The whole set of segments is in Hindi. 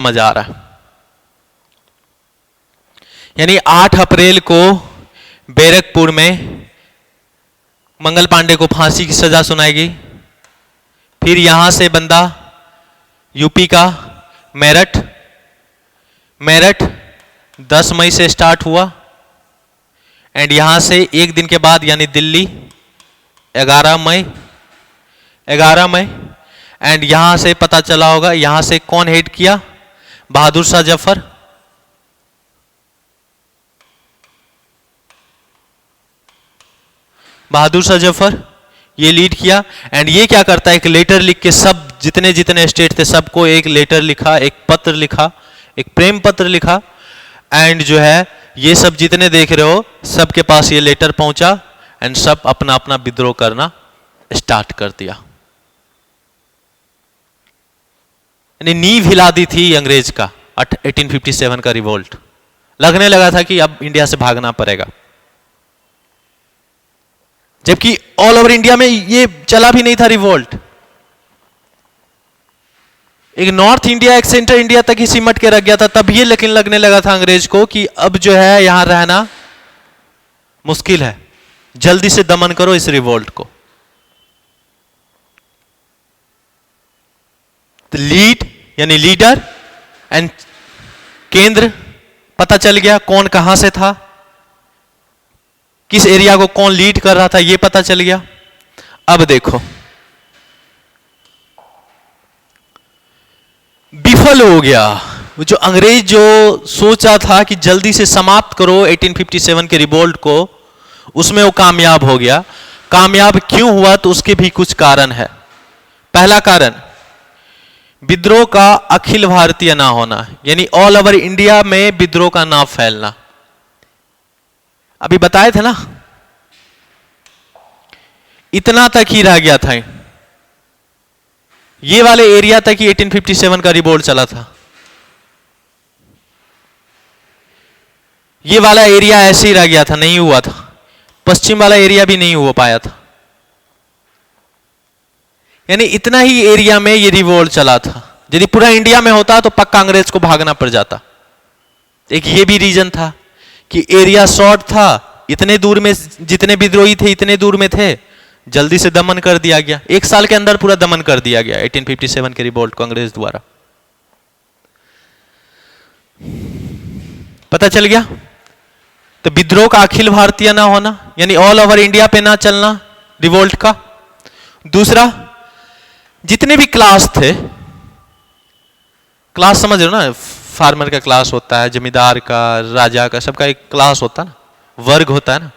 मजा आ रहा है। यानी 8 अप्रैल को बैरकपुर में मंगल पांडे को फांसी की सजा सुनाई गई। फिर यहां से बंदा यूपी का मेरठ 10 मई से स्टार्ट हुआ एंड यहां से एक दिन के बाद यानी दिल्ली 11 मई एंड यहां से पता चला होगा यहां से कौन हेड किया, बहादुर शाह जफर। बहादुर शाह जफर ये लीड किया एंड ये क्या करता है, एक लेटर लिख के सब जितने स्टेट थे सबको एक लेटर लिखा, एक पत्र लिखा, एक प्रेम पत्र लिखा एंड जो है ये सब जितने देख रहे हो सबके पास ये लेटर पहुंचा एंड सब अपना अपना विद्रोह करना स्टार्ट कर दिया। यानी नींव हिला दी थी अंग्रेज का 1857 का रिवोल्ट। लगने लगा था कि अब इंडिया से भागना पड़ेगा, जबकि ऑल ओवर इंडिया में ये चला भी नहीं था रिवोल्ट। एक नॉर्थ इंडिया एक सेंट्रल इंडिया तक ही सिमट के रख गया था। तब ये लेकिन लगने लगा था अंग्रेज को कि अब जो है यहां रहना मुश्किल है, जल्दी से दमन करो इस रिवोल्ट को। लीड यानी लीडर एंड केंद्र पता चल गया, कौन कहां से था, किस एरिया को कौन लीड कर रहा था ये पता चल गया। अब देखो विफल हो गया जो अंग्रेज जो सोचा था कि जल्दी से समाप्त करो 1857 के रिवोल्ट को, उसमें वो कामयाब हो गया। कामयाब क्यों हुआ तो उसके भी कुछ कारण है। पहला कारण विद्रोह का अखिल भारतीय ना होना, यानी ऑल ओवर इंडिया में विद्रोह का ना फैलना। अभी बताए थे ना, इतना तक ही रह गया था, ये वाले एरिया तक ही 1857 का रिवोल्ट चला था। ये वाला एरिया ऐसे ही रह गया था, नहीं हुआ था। पश्चिम वाला एरिया भी नहीं हो पाया था। यानी इतना ही एरिया में ये रिवोल्ट चला था। यदि पूरा इंडिया में होता तो पक्का अंग्रेज को भागना पड़ जाता। एक ये भी रीजन था कि एरिया शॉर्ट था, इतने दूर में जितने विद्रोही थे इतने दूर में थे, जल्दी से दमन कर दिया गया। 1 साल के अंदर पूरा दमन कर दिया गया 1857 के रिवोल्ट को अंग्रेज द्वारा। पता चल गया। तो विद्रोह का अखिल भारतीय ना होना, यानी ऑल ओवर इंडिया पे ना चलना रिवोल्ट का। दूसरा, जितने भी क्लास थे, क्लास समझ रहे हो ना, फार्मर का क्लास होता है, जमींदार का, राजा का, सबका एक क्लास होता है ना, वर्ग होता है ना,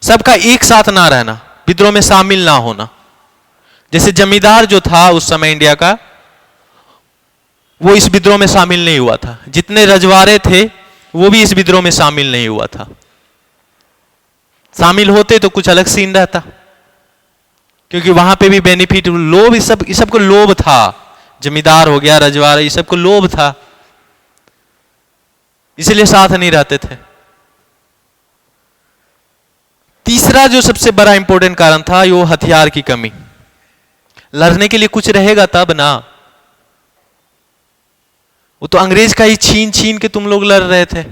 सबका एक साथ ना रहना, विद्रोह में शामिल ना होना। जैसे जमींदार जो था उस समय इंडिया का, वो इस विद्रोह में शामिल नहीं हुआ था। जितने रजवाड़े थे वो भी इस विद्रोह में शामिल नहीं हुआ था। शामिल होते तो कुछ अलग सीन रहता, क्योंकि वहां पे भी बेनिफिट, लोभ, इस सब को लोभ था। जमींदार हो गया, रजवाड़े, ये सब को लोभ था, इसलिए साथ नहीं रहते थे। तीसरा जो सबसे बड़ा इंपॉर्टेंट कारण था वो हथियार की कमी। लड़ने के लिए कुछ रहेगा तब ना, वो तो अंग्रेज का ही छीन छीन के तुम लोग लड़ रहे थे।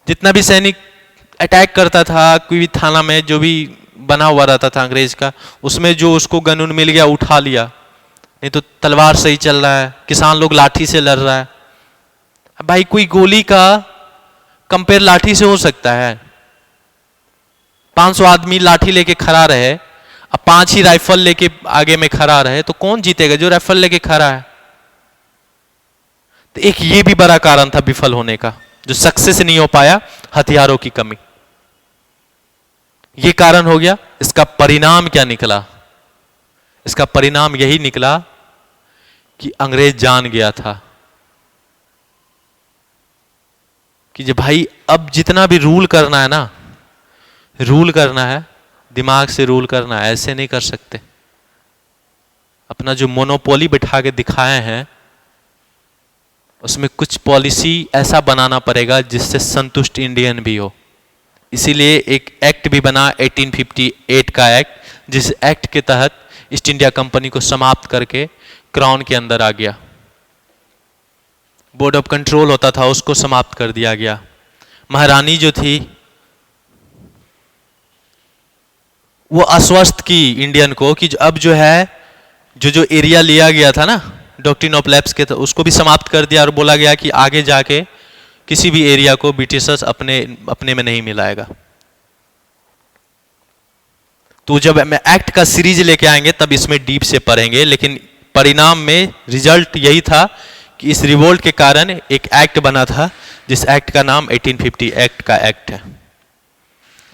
जितना भी सैनिक अटैक करता था, कोई भी थाना में जो भी बना हुआ रहता था अंग्रेज का, उसमें जो उसको गन मिल गया उठा लिया, नहीं तो तलवार से ही चल रहा है। किसान लोग लाठी से लड़ रहा है। अब भाई कोई गोली का कंपेयर लाठी से हो सकता है? 500 आदमी लाठी लेके खड़ा रहे, अब 5 ही राइफल लेके आगे में खड़ा रहे, तो कौन जीतेगा? जो राइफल लेके खड़ा है। तो एक ये भी बड़ा कारण था विफल होने का, जो सक्सेस नहीं हो पाया, हथियारों की कमी। ये कारण हो गया। इसका परिणाम क्या निकला? इसका परिणाम यही निकला कि अंग्रेज जान गया था कि जो भाई अब जितना भी रूल करना है ना, रूल करना है, दिमाग से रूल करना है, ऐसे नहीं कर सकते। अपना जो मोनोपोली बिठा के दिखाए हैं, उसमें कुछ पॉलिसी ऐसा बनाना पड़ेगा जिससे संतुष्ट इंडियन भी हो। इसीलिए एक एक्ट भी बना 1858 का एक्ट, जिस एक्ट के तहत ईस्ट इंडिया कंपनी को समाप्त करके क्राउन के अंदर आ गया। बोर्ड ऑफ कंट्रोल होता था, उसको समाप्त कर दिया गया। महारानी जो थी वो आश्वस्त की इंडियन को कि अब जो है जो एरिया लिया गया था ना डॉक्ट्रिन ऑफ लैप्स के, तो उसको भी समाप्त कर दिया और बोला गया कि आगे जाके किसी भी एरिया को ब्रिटिशर्स अपने में नहीं मिलाएगा। तो जब हम एक्ट का सीरीज लेके आएंगे तब इसमें डीप से पढ़ेंगे, लेकिन परिणाम में रिजल्ट यही था कि इस रिवोल्ट के कारण एक एक्ट बना था, जिस एक्ट का नाम 1850 एक्ट का एक्ट है।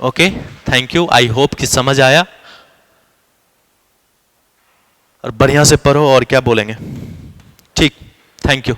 Okay, thank you. I hope कि समझ आया और बढ़िया से पढ़ो और क्या बोलेंगे। ठीक, थैंक यू।